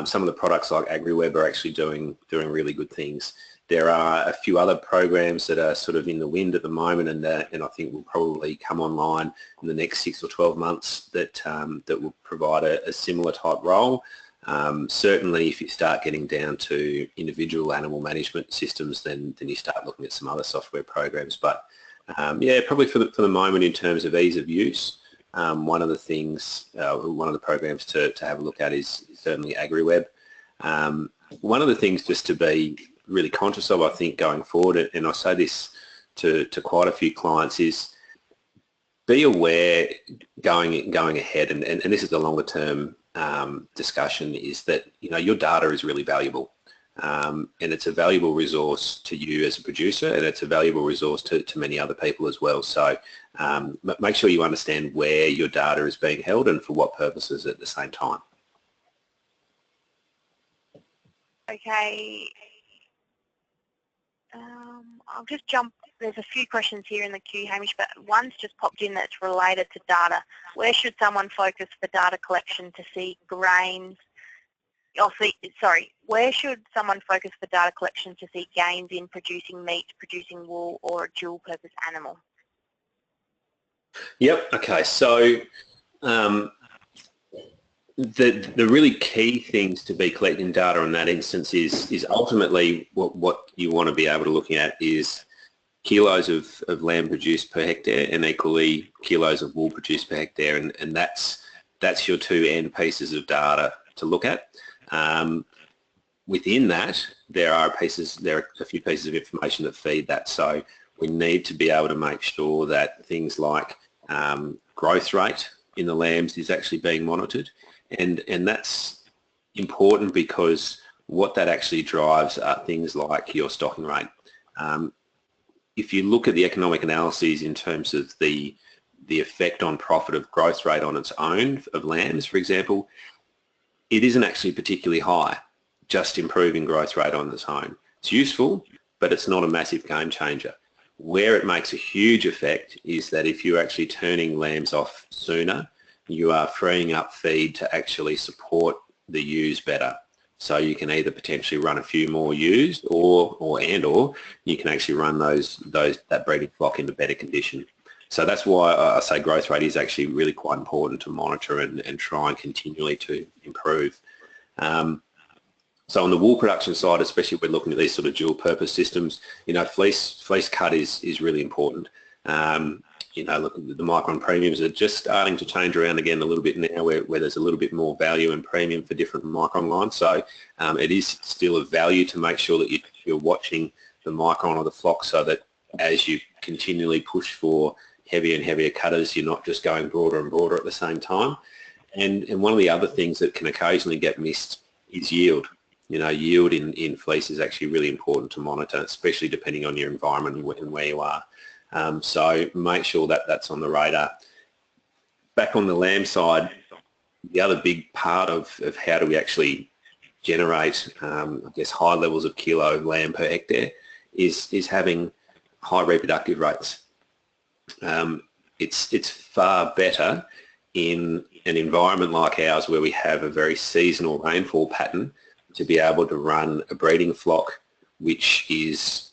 some of the products like AgriWeb are actually doing really good things. There are a few other programs that are sort of in the wind at the moment, and I think will probably come online in the next 6 or 12 months that will provide a similar type role. Certainly, if you start getting down to individual animal management systems, then you start looking at some other software programs. But yeah, probably for the moment, in terms of ease of use, one of the things, one of the programs to have a look at is certainly AgriWeb. One of the things just to be really conscious of, I think, going forward, and I say this to quite a few clients, is be aware going ahead, and this is a longer term discussion, is that, you know, your data is really valuable, and it's a valuable resource to you as a producer, and it's a valuable resource to many other people as well. So make sure you understand where your data is being held and for what purposes at the same time. Okay. I'll just jump. There's a few questions here in the queue, Hamish, but one's just popped in that's related to data. Where should someone focus for data collection to see grains? Where should someone focus for data collection to see gains in producing meat, producing wool, or a dual-purpose animal? Yep. Okay. So the really key things to be collecting data in that instance is ultimately what you want to be able to look at is kilos of lamb produced per hectare and equally kilos of wool produced per hectare, and that's your two end pieces of data to look at. Within that, there are a few pieces of information that feed that. So we need to be able to make sure that things like growth rate in the lambs is actually being monitored, and that's important because what that actually drives are things like your stocking rate. If you look at the economic analyses in terms of the effect on profit of growth rate on its own of lambs, for example, it isn't actually particularly high, just improving growth rate on its own. It's useful, but it's not a massive game changer. Where it makes a huge effect is that if you're actually turning lambs off sooner, you are freeing up feed to actually support the ewes better. So you can either potentially run a few more ewes or you can actually run that breeding flock into better condition. So that's why I say growth rate is actually really quite important to monitor and try and continually to improve. So on the wool production side, especially if we're looking at these sort of dual purpose systems, you know, fleece cut is really important. You know, look, the micron premiums are just starting to change around again a little bit now where there's a little bit more value and premium for different micron lines. So it is still of value to make sure that you're watching the micron of the flock so that as you continually push for heavier and heavier cutters, you're not just going broader and broader at the same time. And one of the other things that can occasionally get missed is yield. You know, yield in fleece is actually really important to monitor, especially depending on your environment and where you are. So make sure that that's on the radar. Back on the lamb side, the other big part of how do we actually generate, I guess, high levels of kilo lamb per hectare is having high reproductive rates. It's far better in an environment like ours where we have a very seasonal rainfall pattern to be able to run a breeding flock which is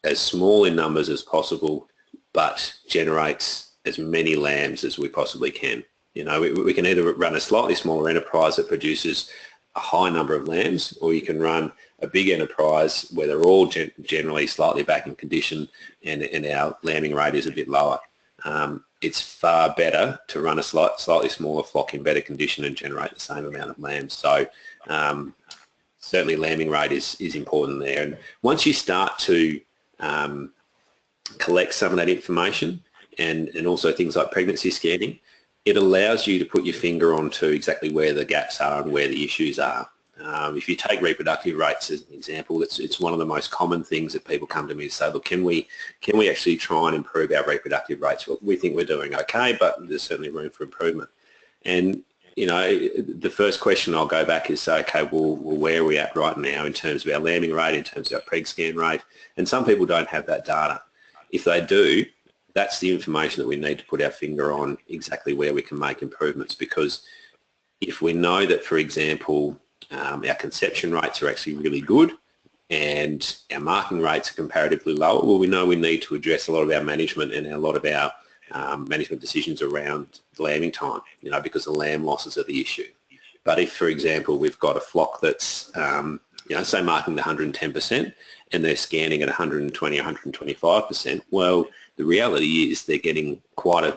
as small in numbers as possible but generates as many lambs as we possibly can. You know, we can either run a slightly smaller enterprise that produces a high number of lambs, or you can run a big enterprise where they're all generally slightly back in condition and our lambing rate is a bit lower. It's far better to run a slightly smaller flock in better condition and generate the same amount of lambs. So certainly lambing rate is important there. And once you start to collect some of that information and also things like pregnancy scanning, it allows you to put your finger onto exactly where the gaps are and where the issues are. If you take reproductive rates as an example, it's one of the most common things that people come to me to say, look, can we actually try and improve our reproductive rates? Well, we think we're doing okay, but there's certainly room for improvement. And you know, the first question I'll go back is say, okay, well, where are we at right now in terms of our lambing rate, in terms of our preg scan rate? And some people don't have that data. If they do, that's the information that we need to put our finger on exactly where we can make improvements, because if we know that, for example, our conception rates are actually really good and our marking rates are comparatively lower, well, we know we need to address a lot of our management and a lot of our management decisions around lambing time, you know, because the lamb losses are the issue. But if, for example, we've got a flock that's, you know, say marking the 110% and they're scanning at 120, 125%, well, the reality is they're getting quite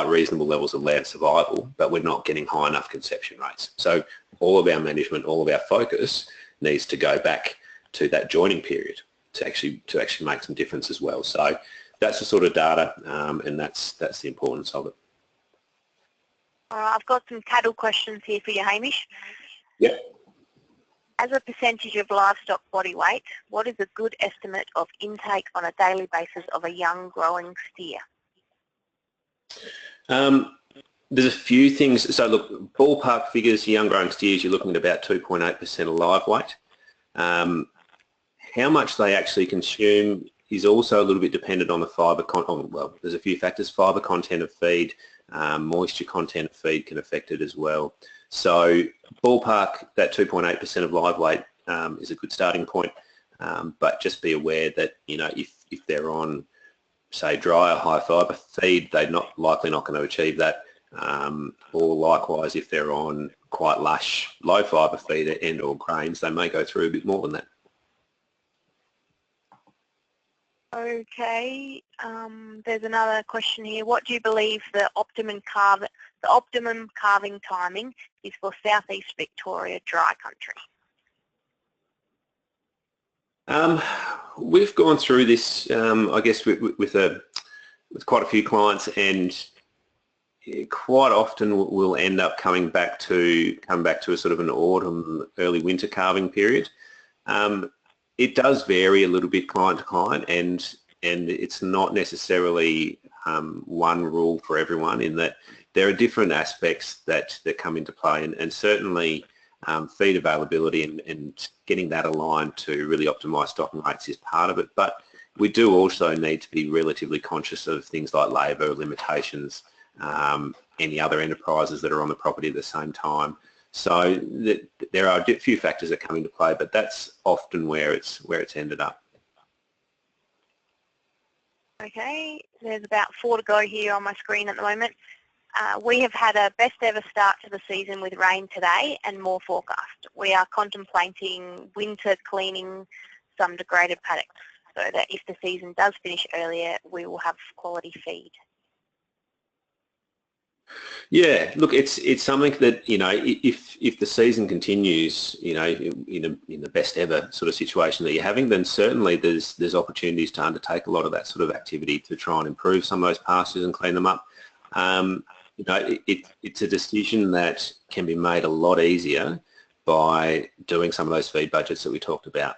reasonable levels of lamb survival, but we're not getting high enough conception rates. So all of our management, all of our focus needs to go back to that joining period to actually make some difference as well. So that's the sort of data, and that's the importance of it. I've got some cattle questions here for you, Hamish. Yep. As a percentage of livestock body weight, what is a good estimate of intake on a daily basis of a young growing steer? There's a few things. So look, ballpark figures, young growing steers, you're looking at about 2.8% of live weight. How much they actually consume is also a little bit dependent on the fibre content. Well, there's a few factors. Fibre content of feed, moisture content of feed can affect it as well. So ballpark, that 2.8% of live weight is a good starting point. But just be aware that, you know, if they're on, say, dry or high fibre feed, they're likely not going to achieve that. Or likewise, if they're on quite lush, low fibre feed and or grains, they may go through a bit more than that. Okay, there's another question here. What do you believe the optimum calving timing is for southeast Victoria dry country? We've gone through this, I guess, with quite a few clients, and quite often we'll end up coming back to a sort of an autumn, early winter calving period. It does vary a little bit client to client, and it's not necessarily one rule for everyone, in that there are different aspects that come into play, and certainly feed availability and getting that aligned to really optimise stocking rates is part of it. But we do also need to be relatively conscious of things like labour limitations, any other enterprises that are on the property at the same time. So there are a few factors that come into play, but that's often where it's ended up. Okay, there's about 4 to go here on my screen at the moment. We have had a best ever start to the season with rain today and more forecast. We are contemplating winter cleaning some degraded paddocks so that if the season does finish earlier, we will have quality feed. Yeah, look, it's something that, you know, if the season continues, you know, in the best ever sort of situation that you're having, then certainly there's opportunities to undertake a lot of that sort of activity to try and improve some of those pastures and clean them up. You know, it's a decision that can be made a lot easier by doing some of those feed budgets that we talked about.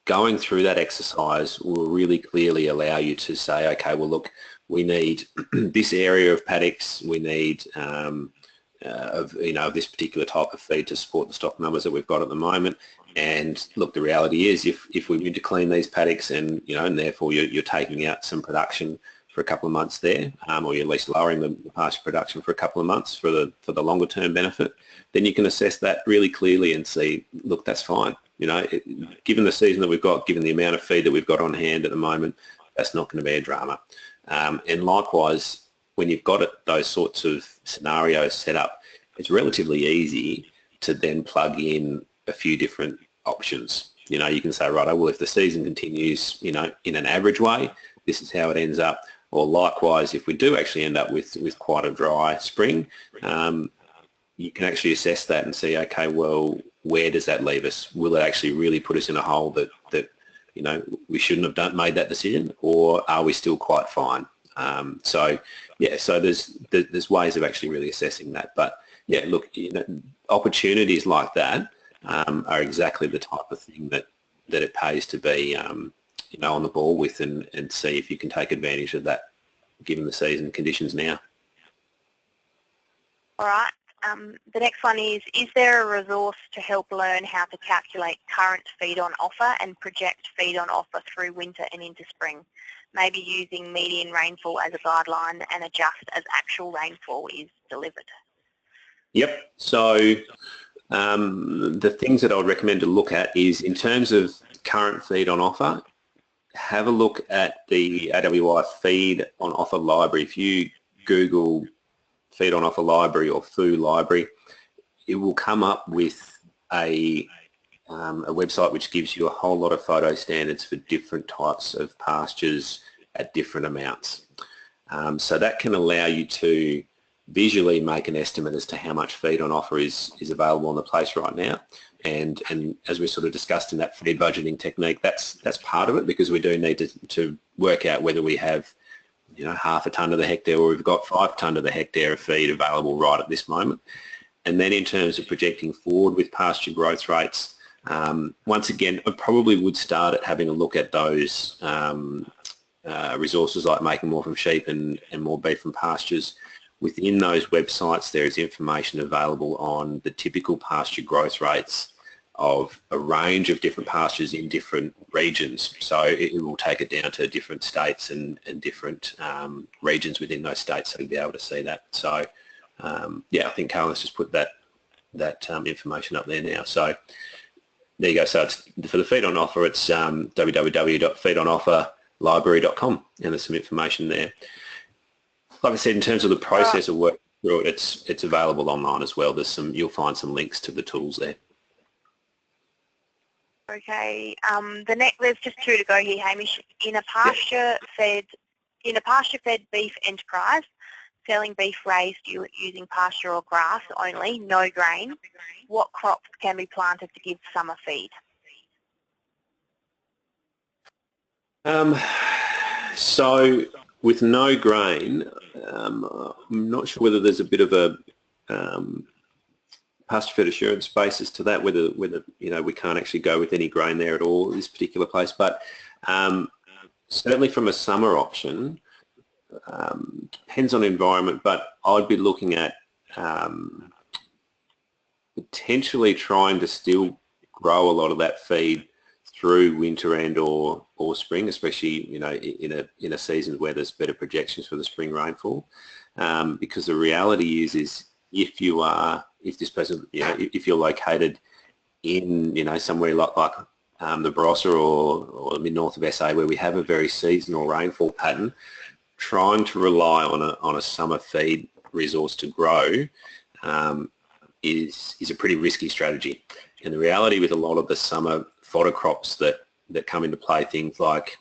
Going through that exercise will really clearly allow you to say, okay, well, look, we need this area of paddocks, we need of this particular type of feed to support the stock numbers that we've got at the moment. And look, the reality is, if we need to clean these paddocks, and and therefore you're taking out some production for a couple of months there, or you're at least lowering the pasture production for a couple of months for the longer term benefit, then you can assess that really clearly and see, look, that's fine. Given the season that we've got, given the amount of feed that we've got on hand at the moment, that's not going to be a drama. And likewise, when you've got those sorts of scenarios set up, it's relatively easy to then plug in a few different options. You can say, right, well, if the season continues, in an average way, this is how it ends up. Or likewise, if we do actually end up with quite a dry spring, you can actually assess that and see, okay, well, where does that leave us? Will it actually really put us in a hole that we shouldn't have made that decision, or are we still quite fine? So yeah, so there's ways of actually really assessing that. But yeah, look, opportunities like that are exactly the type of thing that it pays to be on the ball with and see if you can take advantage of that given the season conditions now. All right. The next one is there a resource to help learn how to calculate current feed on offer and project feed on offer through winter and into spring? Maybe using median rainfall as a guideline and adjust as actual rainfall is delivered. Yep. So the things that I would recommend to look at is in terms of current feed on offer, have a look at the AWI feed on offer library. If you Google feed on offer library or FOO library, it will come up with a website which gives you a whole lot of photo standards for different types of pastures at different amounts. So that can allow you to visually make an estimate as to how much feed on offer is available on the place right now. And as we sort of discussed in that feed budgeting technique, that's part of it, because we do need to work out whether we have half a tonne to the hectare or we've got 5 tonne to the hectare of feed available right at this moment. And then in terms of projecting forward with pasture growth rates, once again, I probably would start at having a look at those resources like making more from sheep and more beef from pastures. Within those websites, there is information available on the typical pasture growth rates of a range of different pastures in different regions. So it will take it down to different states and different regions within those states, so you'll be able to see that. So yeah, I think Carlin's just put that information up there now. So there you go. So it's, for the feed on offer, it's www.feedonofferlibrary.com, and there's some information there. Like I said, in terms of the process of working through it, it's available online as well. You'll find some links to the tools there. Okay. There's just 2 to go here, Hamish. In a pasture-fed beef enterprise, selling beef raised using pasture or grass only, no grain, what crops can be planted to give summer feed? So with no grain, I'm not sure whether there's a bit of a pasture-fed assurance basis to that, whether we can't actually go with any grain there at all in this particular place. But certainly from a summer option, depends on environment, but I'd be looking at potentially trying to still grow a lot of that feed through winter and or spring, especially in a season where there's better projections for the spring rainfall, because the reality is if you're located in somewhere like the Barossa or the mid-north of SA, where we have a very seasonal rainfall pattern, trying to rely on a summer feed resource to grow is a pretty risky strategy. And the reality with a lot of the summer fodder crops that come into play, things like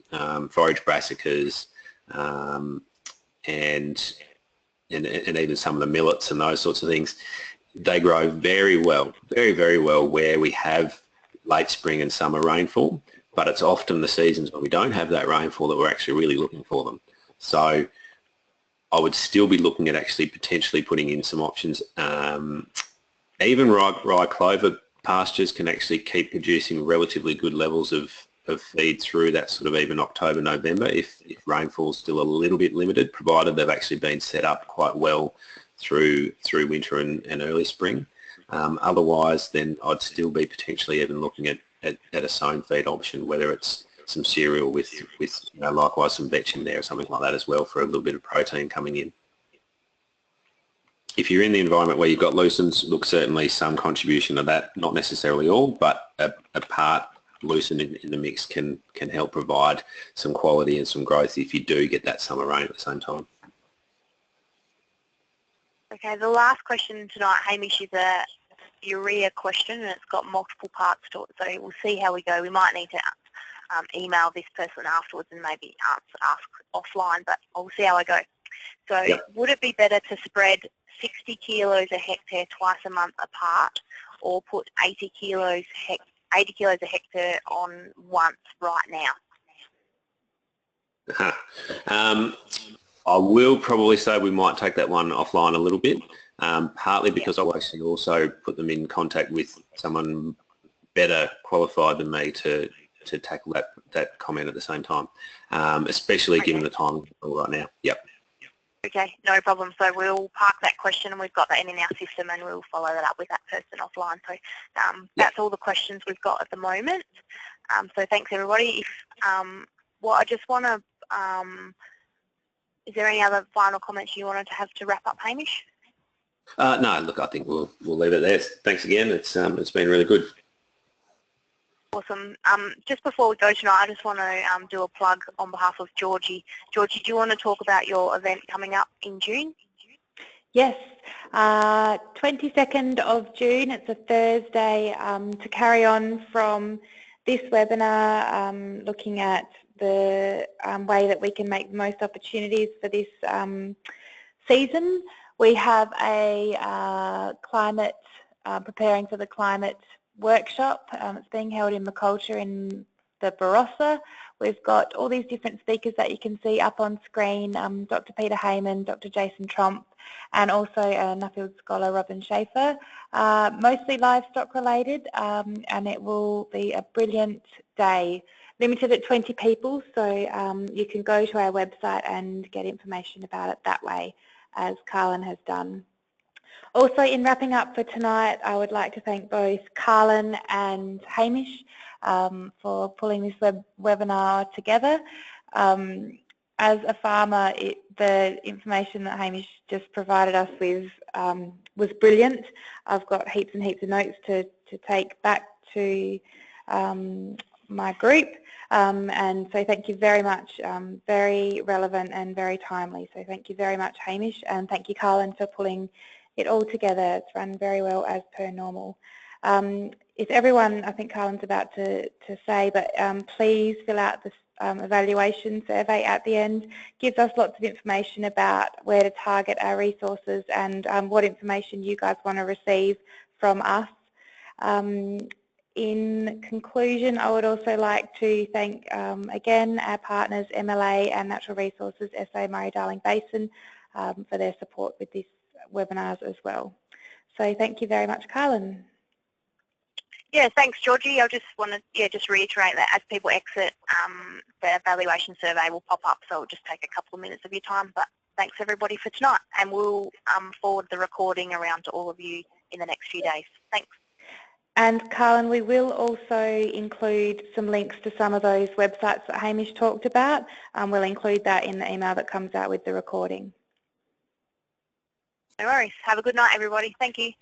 forage brassicas and even some of the millets and those sorts of things, they grow very well, very, very well where we have late spring and summer rainfall, but it's often the seasons when we don't have that rainfall that we're actually really looking for them. So I would still be looking at actually potentially putting in some options. Even rye clover pastures can actually keep producing relatively good levels of feed through that sort of even October, November if rainfall's still a little bit limited, provided they've actually been set up quite well through winter and early spring. Otherwise, then I'd still be potentially even looking at a sown feed option, whether it's some cereal with likewise some vetch in there or something like that as well for a little bit of protein coming in. If you're in the environment where you've got lucerne, look, certainly some contribution of that, not necessarily all, but a part lucerne in the mix can help provide some quality and some growth if you do get that summer rain at the same time. Okay, the last question tonight, Hamish, is a urea question, and it's got multiple parts to it, so we'll see how we go. We might need to email this person afterwards and maybe ask offline, but I'll see how I go. So Would it be better to spread 60 kilos a hectare twice a month apart, or put 80 kilos a hectare on once right now? I will probably say we might take that one offline a little bit, partly because I'll actually also put them in contact with someone better qualified than me to tackle that comment at the same time, especially given the time right now. Yep. Okay, no problem. So we'll park that question and we've got that in our system and we'll follow that up with that person offline. So that's all the questions we've got at the moment. So thanks everybody. If I just want to, is there any other final comments you wanted to have to wrap up, Hamish? No, look, I think we'll leave it there. Thanks again. It's been really good. Awesome. Just before we go tonight, I just want to do a plug on behalf of Georgie. Georgie, do you want to talk about your event coming up in June? Yes, 22nd of June, it's a Thursday, to carry on from this webinar, looking at the way that we can make the most opportunities for this season. We have a climate, preparing for the climate workshop. It's being held in Maculture in the Barossa. We've got all these different speakers that you can see up on screen, Dr. Peter Heyman, Dr. Jason Tromp, and also a Nuffield scholar, Robin Schaefer, mostly livestock related, and it will be a brilliant day. Limited at 20 people, so you can go to our website and get information about it that way, as Carlin has done. Also, in wrapping up for tonight, I would like to thank both Carlin and Hamish for pulling this webinar together. As a farmer, the information that Hamish just provided us with was brilliant. I've got heaps and heaps of notes to take back to my group, and so thank you very much. Very relevant and very timely, so thank you very much, Hamish, and thank you, Carlin, for pulling it all together. It's run very well as per normal. If everyone, I think Carlin's about to say, but please fill out this evaluation survey at the end. Gives us lots of information about where to target our resources and what information you guys want to receive from us. In conclusion, I would also like to thank again our partners MLA and Natural Resources SA Murray-Darling Basin for their support with this webinars as well. So thank you very much, Carlin. Yeah, thanks, Georgie. I just want to just reiterate that as people exit, the evaluation survey will pop up, so it'll just take a couple of minutes of your time. But thanks everybody for tonight, and we'll forward the recording around to all of you in the next few days. Thanks. And Carlin, we will also include some links to some of those websites that Hamish talked about. We'll include that in the email that comes out with the recording. No worries. Have a good night, everybody. Thank you.